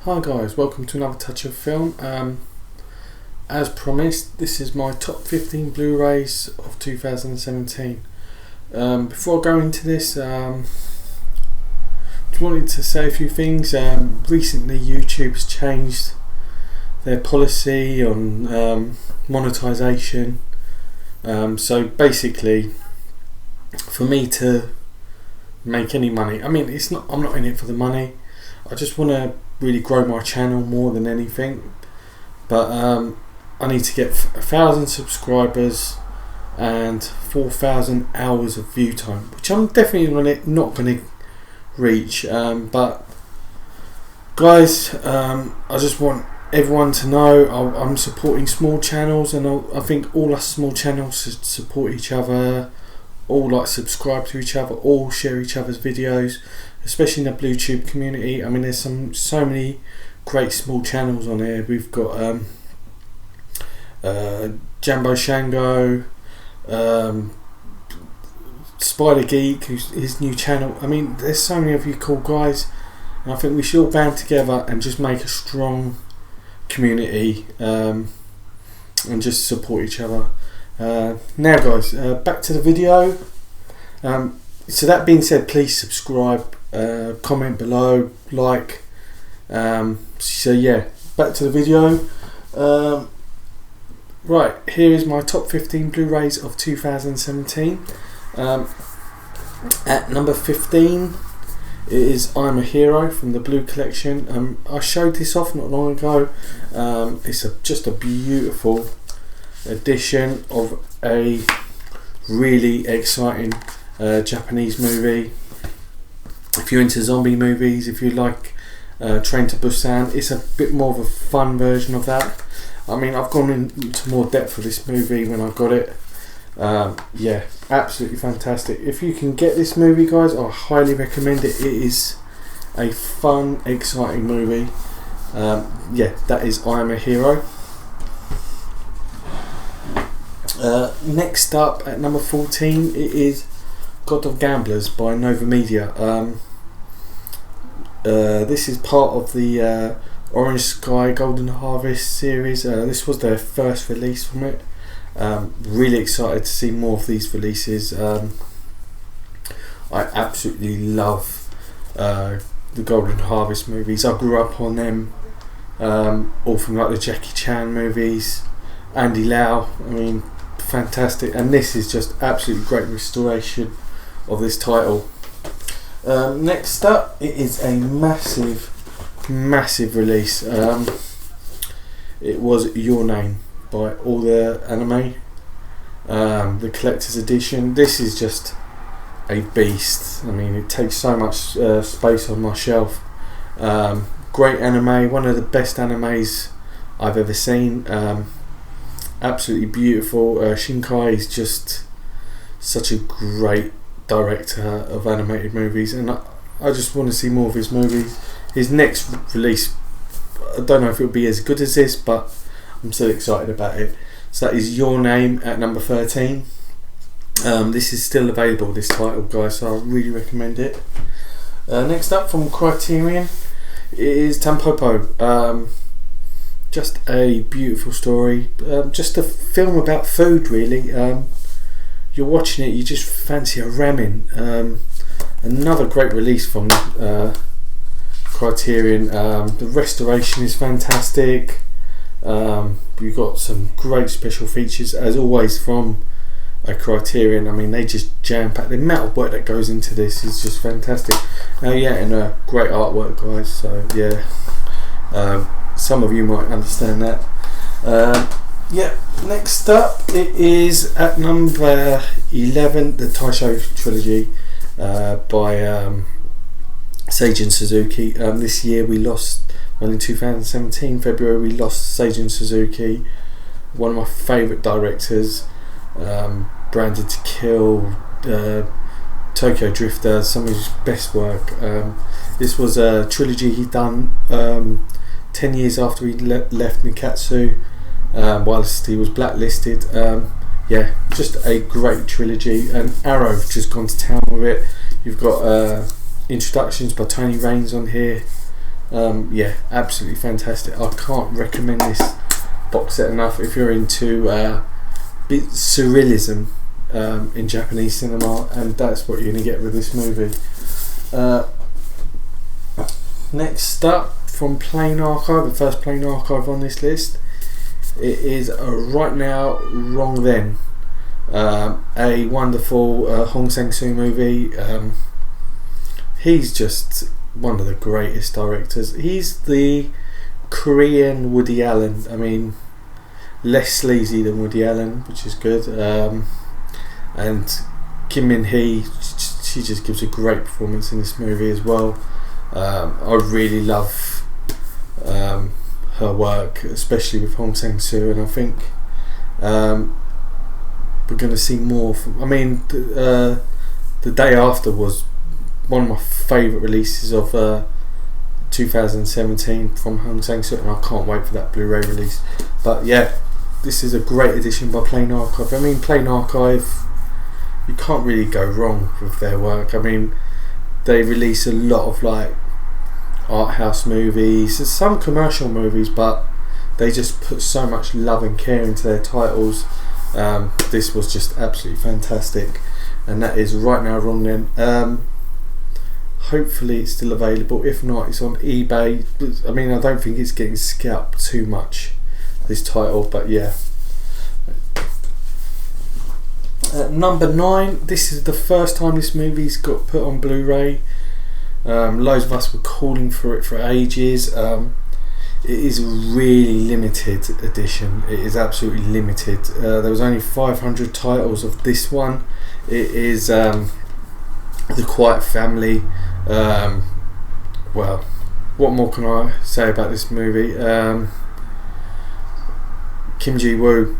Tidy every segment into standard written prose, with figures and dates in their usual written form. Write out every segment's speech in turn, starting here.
Hi guys, welcome to another touch of film. As promised, this is my top 15 Blu-rays of 2017. Before I go into this, just wanted to say a few things. Recently YouTube has changed their policy on monetization. So basically, for me to make any money, I'm not in it for the money. I just want to really grow my channel more than anything, but I need to get 1,000 subscribers and 4,000 hours of view time, which I'm definitely not going to reach, but guys, I just want everyone to know I'm supporting small channels, and I think all us small channels should support each other, all subscribe to each other, all share each other's videos, especially in the blu-tuber community. There's so many great small channels on here. We've got Jambo Shango, Spider Geek, who's his new channel. There's so many of you cool guys, and I think we should all band together and just make a strong community, and just support each other. Now guys, back to the video. So that being said, please subscribe, comment below, like. So yeah, back to the video. Right, here is my top 15 Blu-rays of 2017. At number 15 it is I'm a Hero from the Blue collection. I showed this off not long ago. It's just a beautiful edition of a really exciting Japanese movie. If you're into zombie movies, if you like Train to Busan, it's a bit more of a fun version of that. I've gone into more depth of this movie when I got it. Yeah, absolutely fantastic. If you can get this movie, guys, I highly recommend it. It is a fun, exciting movie. Yeah, that is I Am a Hero. Next up at number 14, it is God of Gamblers by Nova Media. This is part of the Orange Sky Golden Harvest series. This was their first release from it. Really excited to see more of these releases. I absolutely love the Golden Harvest movies. I grew up on them, all from the Jackie Chan movies, Andy Lau. Fantastic, and this is just absolutely great restoration of this title. Next up, it is a massive release. It was Your Name by All the Anime, the collector's edition. This is just a beast. It takes so much space on my shelf. Great anime, one of the best animes I've ever seen. Absolutely beautiful. Shinkai is just such a great director of animated movies, and I just want to see more of his movies. His next release, I don't know if it'll be as good as this, but I'm so excited about it. So that is Your Name at number 13. This is still available, this title, guys, so I really recommend it. Next up from Criterion is Tampopo. Just a beautiful story, just a film about food, really. You're watching it, you just fancy a ramen. Another great release from Criterion. The restoration is fantastic. You've got some great special features, as always, from Criterion. They just jam-pack. The amount of work that goes into this is just fantastic. And great artwork, guys, so yeah. Some of you might understand that. Next up, it is at number 11, the Taisho trilogy by Seijun Suzuki. This year we lost, in 2017 February, we lost Seijun Suzuki, one of my favourite directors. Branded to Kill, Tokyo Drifter, some of his best work. This was a trilogy he'd done 10 years after he left Nikatsu, whilst he was blacklisted. Yeah, just a great trilogy, and Arrow have just gone to town with it. You've got introductions by Tony Raines on here, Yeah, absolutely fantastic. I can't recommend this box set enough if you're into surrealism in Japanese cinema, and that's what you're going to get with this movie. Next up, from Plain Archive, the first Plain Archive on this list, it is Right Now, Wrong Then, a wonderful Hong Sang-soo movie. He's just one of the greatest directors. He's the Korean Woody Allen. I mean, less sleazy than Woody Allen, which is good. And Kim Min-hee, she just gives a great performance in this movie as well. I really love her work, especially with Hong Sang-soo, and I think we're going to see more from. I mean, the Day After was one of my favourite releases of 2017 from Hong Sang-soo, and I can't wait for that Blu-ray release. But yeah, this is a great edition by Plain Archive. I mean, Plain Archive, you can't really go wrong with their work. I mean, they release a lot of like art house movies, there's some commercial movies, but they just put so much love and care into their titles. This was just absolutely fantastic, and that is Right Now, Wrong Then. Hopefully it's still available. If not, it's on eBay. I mean, I don't think it's getting scalped too much, this title, but yeah. Number 9, this is the first time this movie's got put on Blu-ray. Loads of us were calling for it for ages. It is a really limited edition. It is absolutely limited. There was only 500 titles of this one. It is The Quiet Family. Well, what more can I say about this movie? Kim Ji-woo,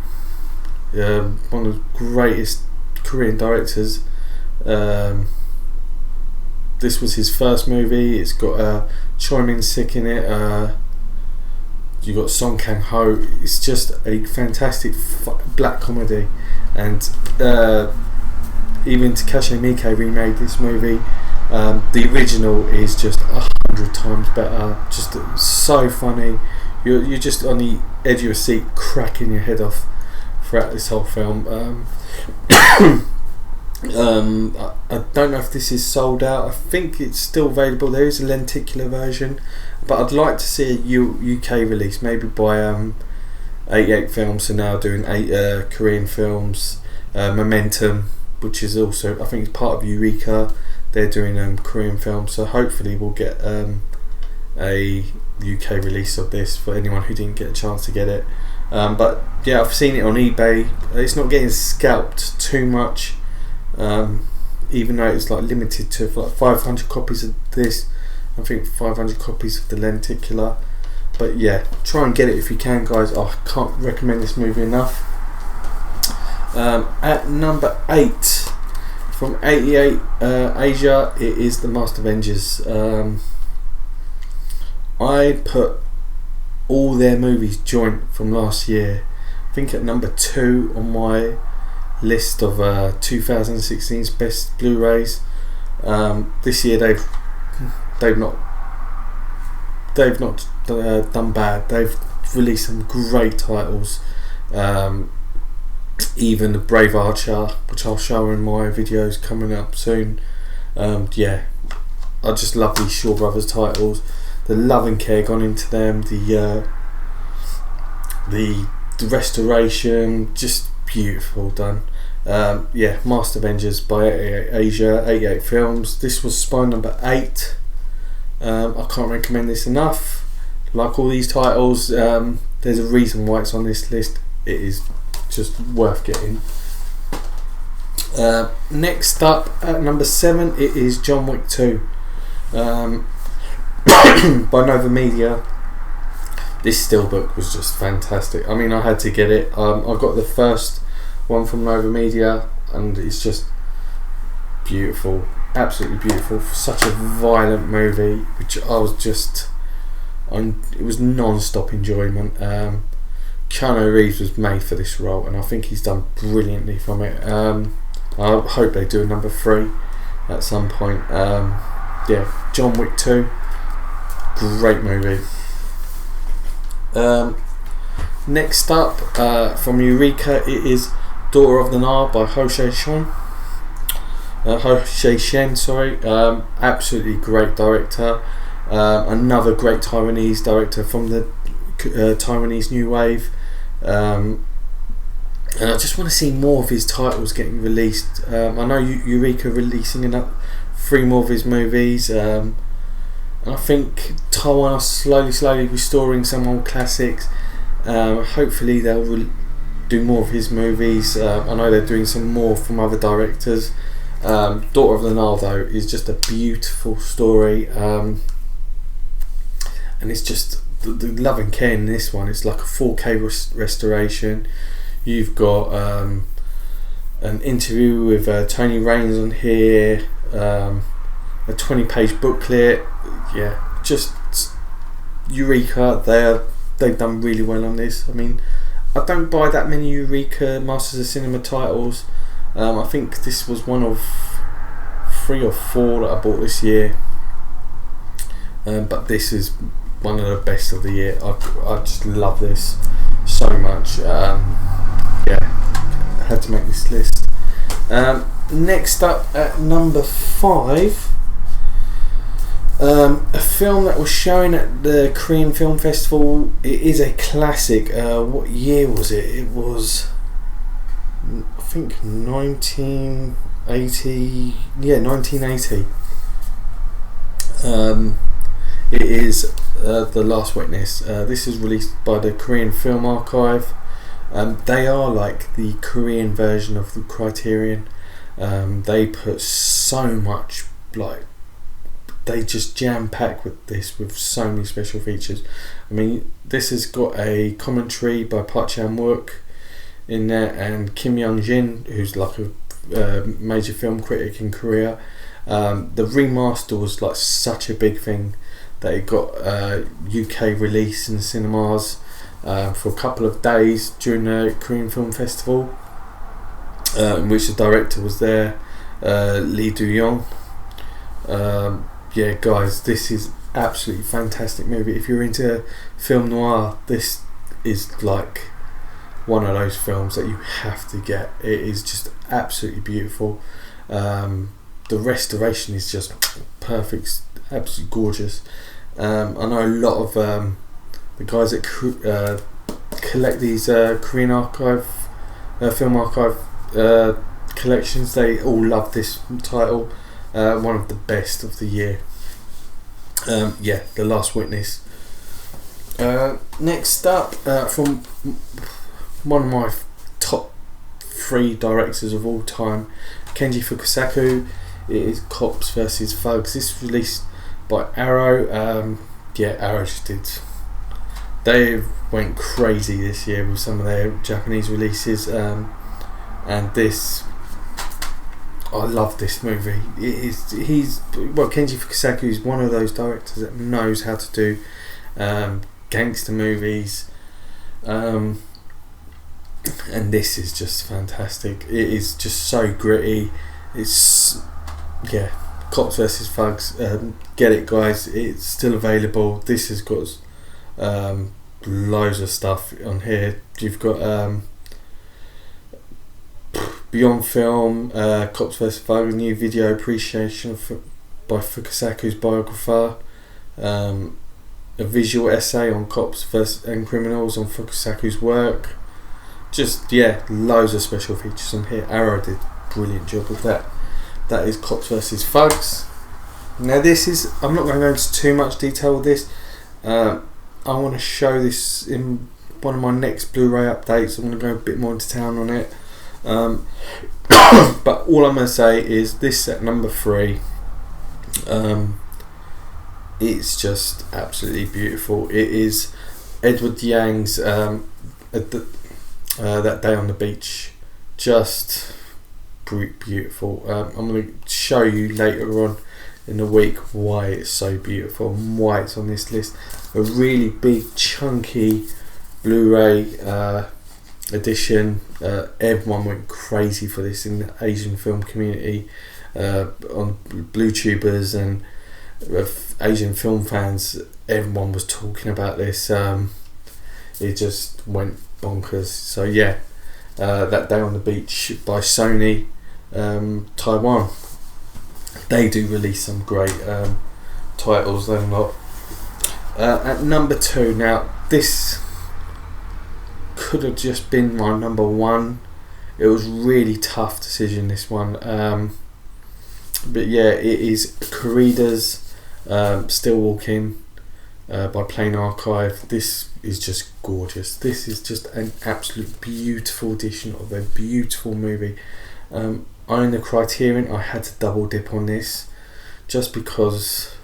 one of the greatest Korean directors. This was his first movie. It's got Choi Min-sik in it. You got Song Kang-ho. It's just a fantastic black comedy, and even Takashi Miike remade this movie. The original is just 100 times better. Just so funny. You're just on the edge of your seat, cracking your head off throughout this whole film. I don't know if this is sold out. I think it's still available. There is a lenticular version, but I'd like to see a UK release, maybe by 88 Films. So now doing 8 Korean films. Momentum, which is also, I think it's part of Eureka. They're doing Korean films, so hopefully we'll get a UK release of this for anyone who didn't get a chance to get it. But yeah, I've seen it on eBay. It's not getting scalped too much, even though it's like limited to like 500 copies of this. I think 500 copies of the lenticular. But yeah, try and get it if you can, guys. I can't recommend this movie enough. At number 8, from 88 Asia, it is The Masked Avengers. I put all their movies joint from last year. I think at number 2 on my list of 2016's best Blu-rays. This year they've not done bad. They've released some great titles. Even The Brave Archer, which I'll show in my videos coming up soon. Yeah, I just love these Shaw Brothers titles. The love and care gone into them. The restoration, just beautiful done. Yeah, Masked Avengers by 88 Asia, 88 Films. This was spine number 8. I can't recommend this enough. Like all these titles, there's a reason why it's on this list. It is just worth getting. Next up at number 7, it is John Wick 2 by Nova Media. This steelbook was just fantastic. I mean, I had to get it. I got the first one from Nova Media, and it's just beautiful, absolutely beautiful. Such a violent movie, which I was just, it was non-stop enjoyment. Keanu Reeves was made for this role, and I think he's done brilliantly from it. I hope they do a number 3 at some point. Yeah, John Wick 2. Great movie. Next up, from Eureka, it is Daughter of the Nile by Ho Shen, sorry. Absolutely great director. Another great Taiwanese director from the Taiwanese New Wave. And I just want to see more of his titles getting released. I know Eureka releasing 3 more of his movies. And I think Taiwan are slowly restoring some old classics. Hopefully they'll do more of his movies. I know they're doing some more from other directors. Daughter of the Nile, though, is just a beautiful story. And it's just the love and care in this one. It's like a 4K restoration. You've got an interview with Tony Raines on here, a 20-page booklet. Yeah, just Eureka. They've done really well on this. I mean, I don't buy that many Eureka Masters of Cinema titles. I think this was one of 3 or 4 that I bought this year. But this is one of the best of the year. I just love this so much. Yeah, I had to make this list. Next up at number 5, a film that was shown at the Korean Film Festival. It is a classic. What year was it? It was, I think, 1980. Yeah, 1980. It is The Last Witness. This is released by the Korean Film Archive. They are like the Korean version of the Criterion. They put so much, they just jam-pack with this with so many special features. I mean, this has got a commentary by Park Chan-wook in there, and Kim Young-jin, who's like a major film critic in Korea. The remaster was like such a big thing that it got UK release in the cinemas for a couple of days during the Korean Film Festival, in which the director was there, Lee Do-young. Yeah, guys, this is absolutely fantastic movie. If you're into film noir, this is like one of those films that you have to get. It is just absolutely beautiful. The restoration is just perfect, absolutely gorgeous. I know a lot of the guys that collect these Korean archive, film archive collections. They all love this title. One of the best of the year. Yeah, The Last Witness. Next up, from one of my top 3 directors of all time, Kenji Fukasaku. It is Cops vs Thugs. This is released by Arrow. Yeah, Arrow just did. They went crazy this year with some of their Japanese releases, and this, I love this movie. Kenji Fukasaku is one of those directors that knows how to do gangster movies, and this is just fantastic. It is just so gritty. It's, yeah, Cops vs Thugs. Get it, guys. It's still available. This has got loads of stuff on here. You've got Beyond Film, Cops vs Thugs, new video appreciation by Fukasaku's biographer, a visual essay on cops and criminals on Fukasaku's work. Just, yeah, loads of special features on here. Arrow did a brilliant job with that. That is Cops vs Thugs. Now this is, I'm not going to go into too much detail with this. I want to show this in one of my next Blu-ray updates. I'm going to go a bit more into town on it. But all I'm going to say is this at number 3. It's just absolutely beautiful. It is Edward Yang's That Day on the Beach. Just beautiful. I'm going to show you later on in the week why it's so beautiful and why it's on this list. A really big chunky Blu-ray edition. Everyone went crazy for this in the Asian film community, on blu-tubers and Asian film fans. everyone was talking about this. It just went bonkers. So yeah, That Day on the Beach by Sony Taiwan. They do release some great titles. They're not. At number 2, now this could have just been my number 1. It was really tough decision, this one. But yeah, it is Koreeda's Still Walking by Plain Archive. This is just gorgeous. This is just an absolute beautiful edition of a beautiful movie. I own the Criterion. I had to double dip on this just because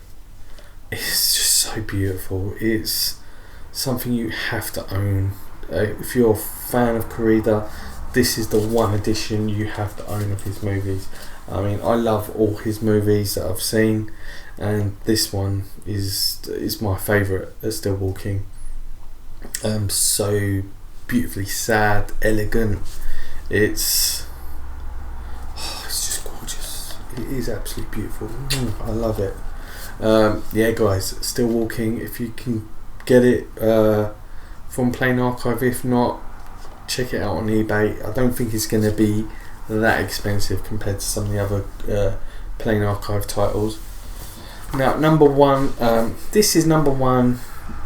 it's just so beautiful. It's something you have to own. If you're a fan of Koreeda, this is the one edition you have to own of his movies. I mean, I love all his movies that I've seen, and this one is my favourite. Still Walking. So beautifully sad, elegant. It's just gorgeous. It is absolutely beautiful. I love it. Yeah, guys, Still Walking. If you can get it from Plain Archive, if not, check it out on eBay. I don't think it's going to be that expensive compared to some of the other Plain Archive titles. Now, number 1. This is number 1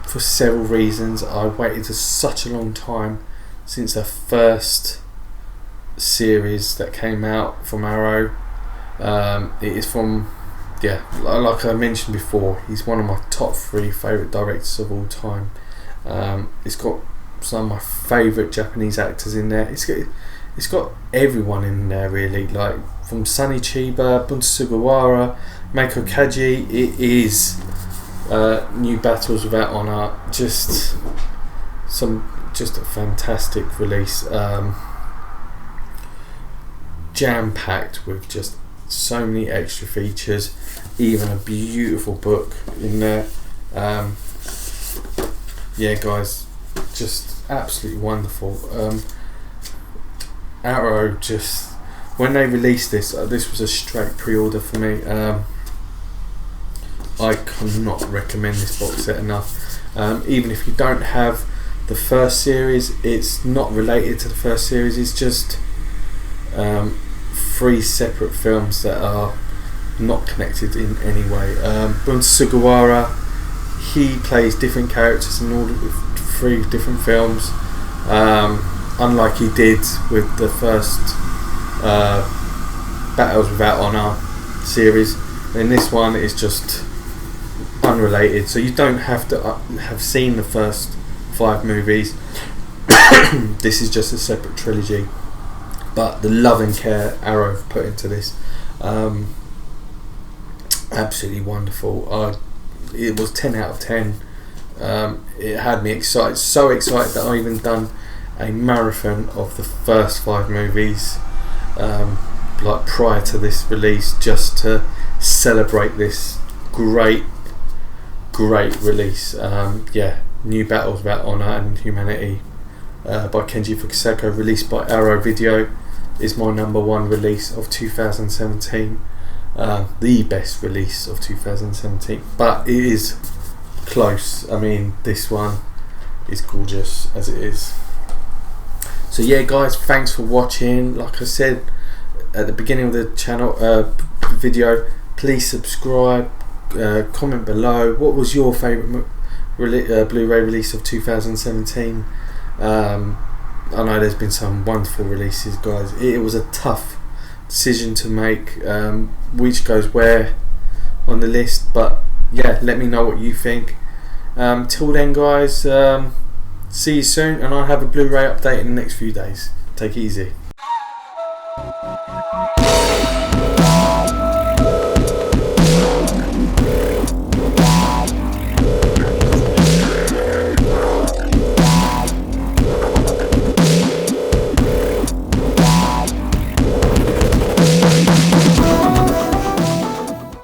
for several reasons. I waited such a long time since the first series that came out from Arrow. It is from, like I mentioned before, he's one of my top 3 favourite directors of all time. It's got some of my favourite Japanese actors in there. It's got everyone in there really, like from Sonny Chiba, Bunta Sugawara, Meiko Kaji. It is New Battles Without Honor. Just a fantastic release. Jam-packed with just so many extra features, even a beautiful book in there. Yeah, guys, just absolutely wonderful. Arrow, just when they released this was a straight pre-order for me. I cannot recommend this box set enough. Even if you don't have the first series, it's not related to the first series. It's just 3 separate films that are not connected in any way. Bunta Sugawara, he plays different characters in all 3 different films, unlike he did with the first Battles Without Honor series. In this one, it's just unrelated, so you don't have to have seen the first 5 movies. This is just a separate trilogy, but the love and care Arrow have put into this, absolutely wonderful. It was 10 out of 10. It had me excited, so excited that I even done a marathon of the first 5 movies, like prior to this release, just to celebrate this great release. New Battles Without Honor and Humanity by Kenji Fukasaku, released by Arrow Video, is my number 1 release of 2017. The best release of 2017, but it is close. I mean, this one is gorgeous as it is. So yeah, guys, thanks for watching. Like I said at the beginning of the channel video, please subscribe, comment below. What was your favourite Blu-ray release of 2017? I know there's been some wonderful releases, guys. It was a tough decision to make, which goes where on the list, but yeah, let me know what you think. Till then, guys, see you soon, and I'll have a Blu-ray update in the next few days. Take it easy.